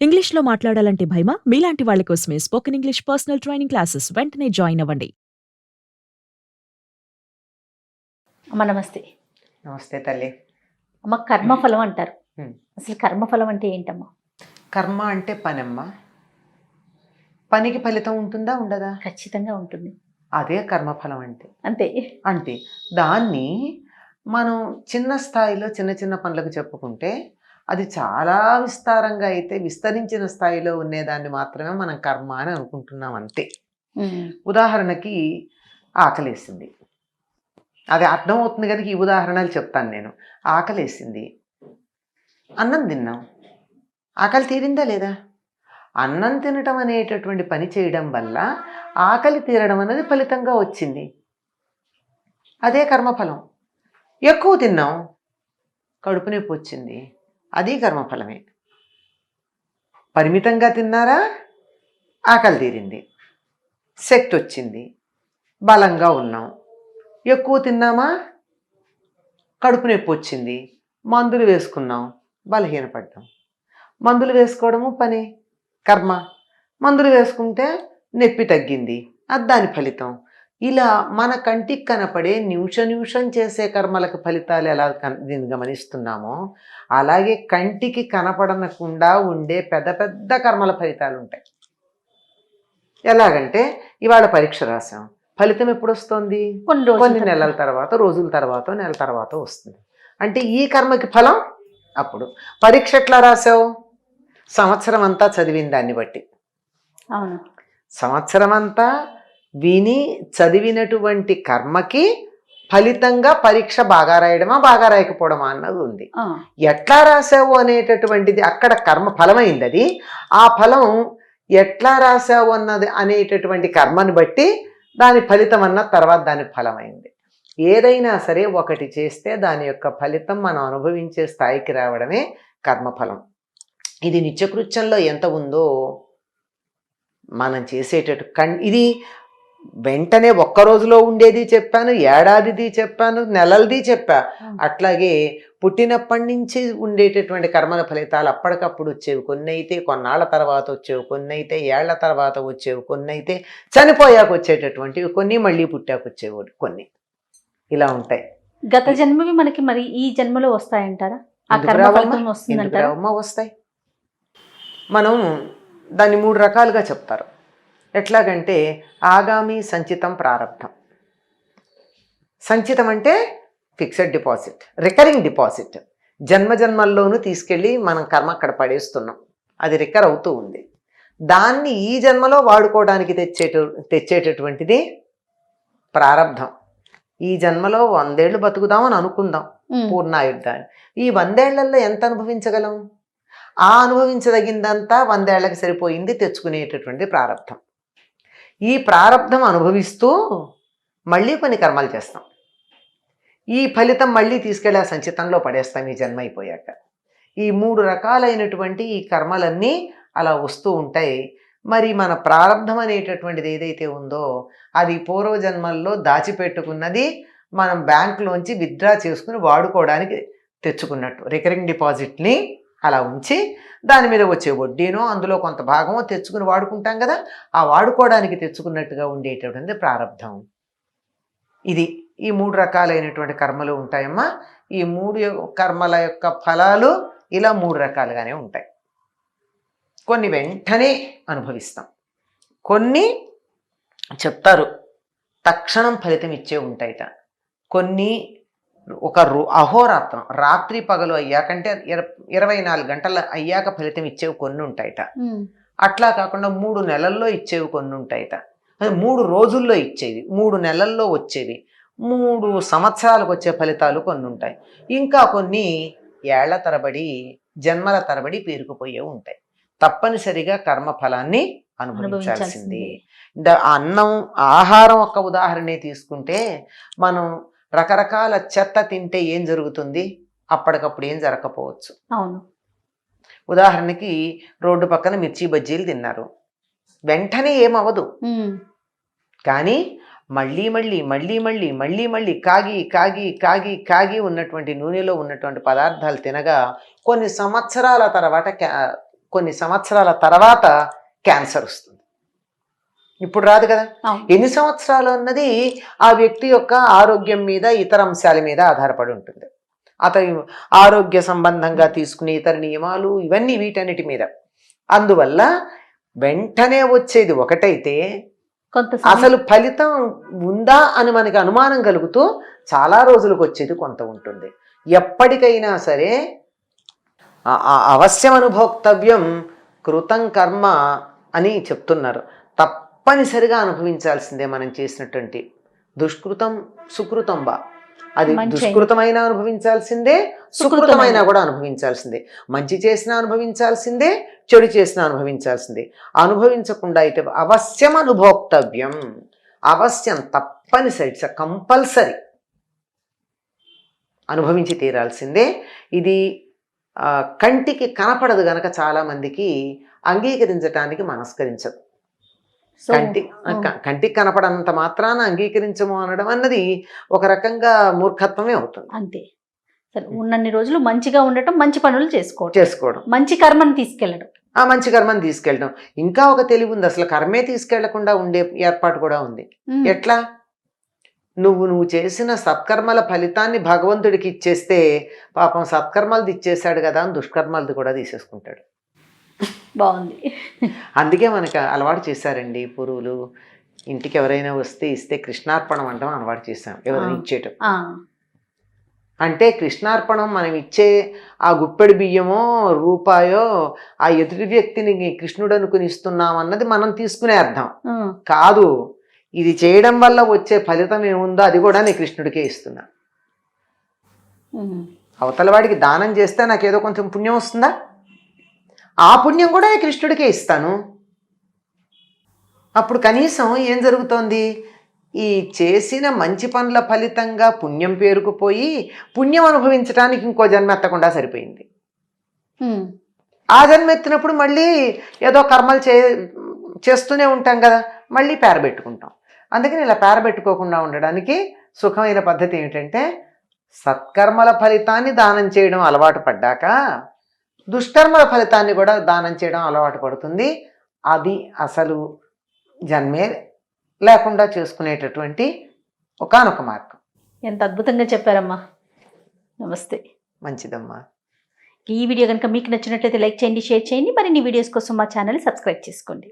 ఇంగ్లీష్‌లో మాట్లాడాలంటే భయమా? మీలాంటి వాళ్ళ కోసమే spoken English personal training classes వెంటనే జాయిన్ అవ్వండి. అమ్మ నమస్తే. నమస్తే తల్లి. అమ్మ కర్మఫలం అంటారు. హ్మ్. అసలు కర్మఫలం అంటే ఏంటమ్మా? కర్మ అంటే పనమ్మ. పనికి ఫలితం ఉంటుందా? ఉండదా? ఖచ్చితంగా ఉంటుంది. అదే కర్మఫలం అంటే. అంతే. అంటే దాన్ని మనం చిన్న స్థాయిలో చిన్న చిన్న పనులకు చెప్పుకుంటే అది చాలా విస్తారంగా అయితే విస్తరించిన స్థాయిలో ఉండేదాన్ని మాత్రమే మనం కర్మ అని అనుకుంటున్నాం అంతే. ఉదాహరణకి ఆకలేసింది. అది అర్థమవుతుంది కనుక ఈ ఉదాహరణలు చెప్తాను నేను. ఆకలేసింది, అన్నం తిన్నాం. ఆకలి తీరిందా లేదా? అన్నం తినటం అనేటటువంటి పని చేయడం వల్ల ఆకలి తీరడం అనేది ఫలితంగా వచ్చింది. అదే కర్మఫలం. ఎక్కువ తిన్నాం, కడుపు నొప్పి వచ్చింది, అది కర్మఫలమే. పరిమితంగా తిన్నారా, ఆకలి తీరింది, శక్తి వచ్చింది, బలంగా ఉన్నాం. ఎక్కువ తిన్నామా, కడుపు నొప్పి వచ్చింది, మందులు వేసుకున్నాం, బలహీనపడ్డాం. మందులు వేసుకోవడము పని, కర్మ. మందులు వేసుకుంటే నొప్పి తగ్గింది, అది దాని ఫలితం. ఇలా మన కంటికి కనపడే నిమిషం చేసే కర్మలకు ఫలితాలు ఎలా దీన్ని గమనిస్తున్నామో అలాగే కంటికి కనపడనకుండా ఉండే పెద్ద పెద్ద కర్మల ఫలితాలు ఉంటాయి. ఎలాగంటే ఇవాళ పరీక్ష రాసాం, ఫలితం ఎప్పుడు వస్తుంది? కొన్ని నెలల తర్వాత, రోజుల తర్వాత, నెల తర్వాత వస్తుంది. అంటే ఈ కర్మకి ఫలం అప్పుడు. పరీక్ష ఎట్లా రాసావు? సంవత్సరం అంతా చదివిన దాన్ని బట్టి. అవును. సంవత్సరం అంతా విని చదివినటువంటి కర్మకి ఫలితంగా పరీక్ష బాగా రాయడమా బాగా రాయకపోవడమా అన్నది ఉంది. ఎట్లా రాసావు అనేటటువంటిది అక్కడ కర్మ ఫలమైంది. అది ఆ ఫలం ఎట్లా రాసావు అన్నది అనేటటువంటి కర్మని బట్టి దాని ఫలితం అన్న తర్వాత దాని ఫలమైంది. ఏదైనా సరే ఒకటి చేస్తే దాని యొక్క ఫలితం మనం అనుభవించే స్థాయికి రావడమే కర్మఫలం. ఇది నిత్యకృత్యంలో ఎంత ఉందో మనం చేసేటట్టు ఇది వెంటనే ఒక్క రోజులో ఉండేది చెప్పాను, ఏడాదిది చెప్పాను, నెలలది చెప్పా. అట్లాగే పుట్టినప్పటి నుంచి ఉండేటటువంటి కర్మల ఫలితాలు అప్పటికప్పుడు వచ్చేవి కొన్ని అయితే, కొన్నాళ్ళ తర్వాత వచ్చేవి కొన్ని అయితే, ఏళ్ల తర్వాత వచ్చేవి కొన్ని అయితే, చనిపోయాక వచ్చేటటువంటివి కొన్ని, మళ్ళీ పుట్టాక వచ్చేవి కొన్ని. ఇలా ఉంటాయి. గత జన్మవి మనకి మరి ఈ జన్మలో వస్తాయంటారా? వస్తాయి. మనం దాన్ని 3 రకాలుగా చెప్తారు. ఎట్లాగంటే ఆగామి, సంచితం, ప్రారబ్ధం. సంచితం అంటే ఫిక్స్డ్ డిపాజిట్, రికరింగ్ డిపాజిట్. జన్మల్లోనూ తీసుకెళ్ళి మనం కర్మ అక్కడ పడేస్తున్నాం, అది రికర్ అవుతూ ఉంది. దాన్ని ఈ జన్మలో వాడుకోవడానికి తెచ్చేటటువంటిది ప్రారబ్ధం. ఈ జన్మలో 100 ఏళ్ళు బతుకుదామని అనుకుందాం, పూర్ణాయుర్ధాన్ని. ఈ 100 ఏళ్లలో ఎంత అనుభవించగలం? ఆ అనుభవించదగిందంతా 100 ఏళ్ళకి సరిపోయింది తెచ్చుకునేటటువంటి ప్రారబ్ధం. ఈ ప్రారబ్ధం అనుభవిస్తూ మళ్ళీ కొన్ని కర్మలు చేస్తాం. ఈ ఫలితం మళ్ళీ తీసుకెళ్ళి ఆ సంచితంలో పడేస్తాం ఈ జన్మ అయిపోయాక. ఈ 3 రకాలైనటువంటి ఈ కర్మలన్నీ అలా వస్తూ ఉంటాయి. మరి మన ప్రారబ్ధం అనేటటువంటిది ఏదైతే ఉందో అది పూర్వజన్మల్లో దాచిపెట్టుకున్నది మనం బ్యాంకులోంచి విత్డ్రా చేసుకుని వాడుకోవడానికి తెచ్చుకున్నట్టు రికరింగ్ డిపాజిట్ని అలా ఉంచి దాని మీద వచ్చే వడ్డీనో అందులో కొంత భాగమో తెచ్చుకుని వాడుకుంటాం కదా, ఆ వాడుకోవడానికి తెచ్చుకున్నట్టుగా ఉండేటటువంటి ప్రారబ్ధం. ఇది ఈ 3 రకాలైనటువంటి కర్మలు ఉంటాయమ్మా. ఈ 3 కర్మల యొక్క ఫలాలు ఇలా 3 రకాలుగానే ఉంటాయి. కొన్ని వెంటనే అనుభవిస్తాం, కొన్ని చెప్తారు తక్షణం ఫలితం ఇచ్చే ఉంటాయిట, కొన్ని ఒక అహోరాత్రం, రాత్రి పగలు అయ్యాకంటే 24 గంటలు అయ్యాక ఫలితం ఇచ్చేవి కొన్ని ఉంటాయిట. అట్లా కాకుండా 3 నెలల్లో ఇచ్చేవి కొన్ని ఉంటాయిట. 3 రోజుల్లో ఇచ్చేవి, 3 నెలల్లో వచ్చేవి, 3 సంవత్సరాలకు వచ్చే ఫలితాలు కొన్ని ఉంటాయి. ఇంకా కొన్ని ఏళ్ల తరబడి, జన్మల తరబడి పేరుకుపోయే ఉంటాయి. తప్పనిసరిగా కర్మఫలాన్ని అనుభవించాల్సింది. అన్నం, ఆహారం ఒక్క ఉదాహరణే తీసుకుంటే మనం రకరకాల చెత్త తింటే ఏం జరుగుతుంది? అప్పటికప్పుడు ఏం జరగకపోవచ్చు. అవును. ఉదాహరణకి రోడ్డు పక్కన మిర్చి బజ్జీలు తిన్నారు, వెంటనే ఏమవ్వదు. కానీ మళ్ళీ మళ్ళీ మళ్ళీ మళ్ళీ మళ్ళీ మళ్ళీ కాగి కాగి కాగి కాగి ఉన్నటువంటి నూనెలో ఉన్నటువంటి పదార్థాలు తినగా కొన్ని సంవత్సరాల తర్వాత కొన్ని సంవత్సరాల తర్వాత క్యాన్సర్ వస్తుంది. ఇప్పుడు రాదు కదా. అవును. ఎన్ని సంవత్సరాలు అన్నది ఆ వ్యక్తి యొక్క ఆరోగ్యం మీద ఇతర అంశాల మీద ఆధారపడి ఉంటుంది. అతను ఆరోగ్య సంబంధంగా తీసుకునే ఇతర నియమాలు ఇవన్నీ వీటన్నిటి మీద. అందువల్ల వెంటనే వచ్చేది ఒకటైతే కొంత అసలు ఫలితం ఉందా అని మనకి అనుమానం కలుగుతూ చాలా రోజులకు వచ్చేది కొంత ఉంటుంది. ఎప్పటికైనా సరే అవశ్యం అనుభోక్తవ్యం కృతం కర్మ అని చెప్తున్నారు. తప్పనిసరిగా అనుభవించాల్సిందే మనం చేసినటువంటి దుష్కృతం సుకృతం బా. అది దుష్కృతమైనా అనుభవించాల్సిందే, సుకృతమైనా కూడా అనుభవించాల్సిందే. మంచి చేసినా అనుభవించాల్సిందే, చెడు చేసినా అనుభవించాల్సిందే. అనుభవించకుండా అయితే అవశ్యం అనుభోక్తవ్యం, అవశ్యం తప్పనిసరి, ఇట్స్ కంపల్సరీ అనుభవించి తీరాల్సిందే. ఇది కంటికి కనపడదు గనక చాలామందికి అంగీకరించటానికి మనస్కరించదు. కంటికి కనపడనంత మాత్రాన అంగీకరించము అనడం అన్నది ఒక రకంగా మూర్ఖత్వమే అవుతుంది. అంతే. సరే, ఉన్నన్ని రోజులు మంచిగా ఉండటం, మంచి పనులు చేసుకోవడం, మంచి కర్మను తీసుకెళ్ళడం. ఆ మంచి కర్మని తీసుకెళ్ళడం. ఇంకా ఒక తెలివి ఉంది, అసలు కర్మే తీసుకెళ్లకుండా ఉండే ఏర్పాటు కూడా ఉంది. ఎట్లా? నువ్వు చేసిన సత్కర్మల ఫలితాన్ని భగవంతుడికి ఇచ్చేస్తే పాపం సత్కర్మలది ఇచ్చేసాడు కదా అని దుష్కర్మలది కూడా తీసేసుకుంటాడు. బాగుంది. అందుకే మనకి అలవాటు చేశారండి పూర్వులు. ఇంటికి ఎవరైనా వస్తే ఇస్తే కృష్ణార్పణం అంటాం అలవాటు చేశాం. ఎవరైనా ఇచ్చేయటం అంటే కృష్ణార్పణం, మనం ఇచ్చే ఆ గుప్పెడు బియ్యమో రూపాయో ఆ ఎదుటి వ్యక్తిని కృష్ణుడు అనుకుని ఇస్తున్నాం అన్నది మనం తీసుకునే అర్థం కాదు. ఇది చేయడం వల్ల వచ్చే ఫలితం ఏముందో అది కూడా నేను కృష్ణుడికే ఇస్తున్నా. అవతల వాడికి దానం చేస్తే నాకేదో కొంచెం పుణ్యం వస్తుందా? ఆ పుణ్యం కూడా నేను కృష్ణుడికే ఇస్తాను. అప్పుడు కనీసం ఏం జరుగుతోంది? ఈ చేసిన మంచి పనుల ఫలితంగా పుణ్యం పేరుకుపోయి పుణ్యం అనుభవించడానికి ఇంకో జన్మ ఎత్తకుండా సరిపోయింది. ఆ జన్మ ఎత్తినప్పుడు మళ్ళీ ఏదో కర్మలు చేస్తూనే ఉంటాం కదా, మళ్ళీ పేరబెట్టుకుంటాం. అందుకని ఇలా పేరబెట్టుకోకుండా ఉండడానికి సుఖమైన పద్ధతి ఏమిటంటే సత్కర్మల ఫలితాన్ని దానం చేయడం అలవాటు పడ్డాక దుష్కర్మల ఫలితాన్ని కూడా దానం చేయడం అలవాటు పడుతుంది. అది అసలు జన్మే లేకుండా చేసుకునేటటువంటి ఒకానొక మార్గం. ఎంత అద్భుతంగా చెప్పారమ్మా. నమస్తే. మంచిదమ్మా. ఈ వీడియో కనుక మీకు నచ్చినట్లయితే లైక్ చేయండి, షేర్ చేయండి. మరిన్ని వీడియోస్ కోసం మా ఛానల్ సబ్స్క్రైబ్ చేసుకోండి.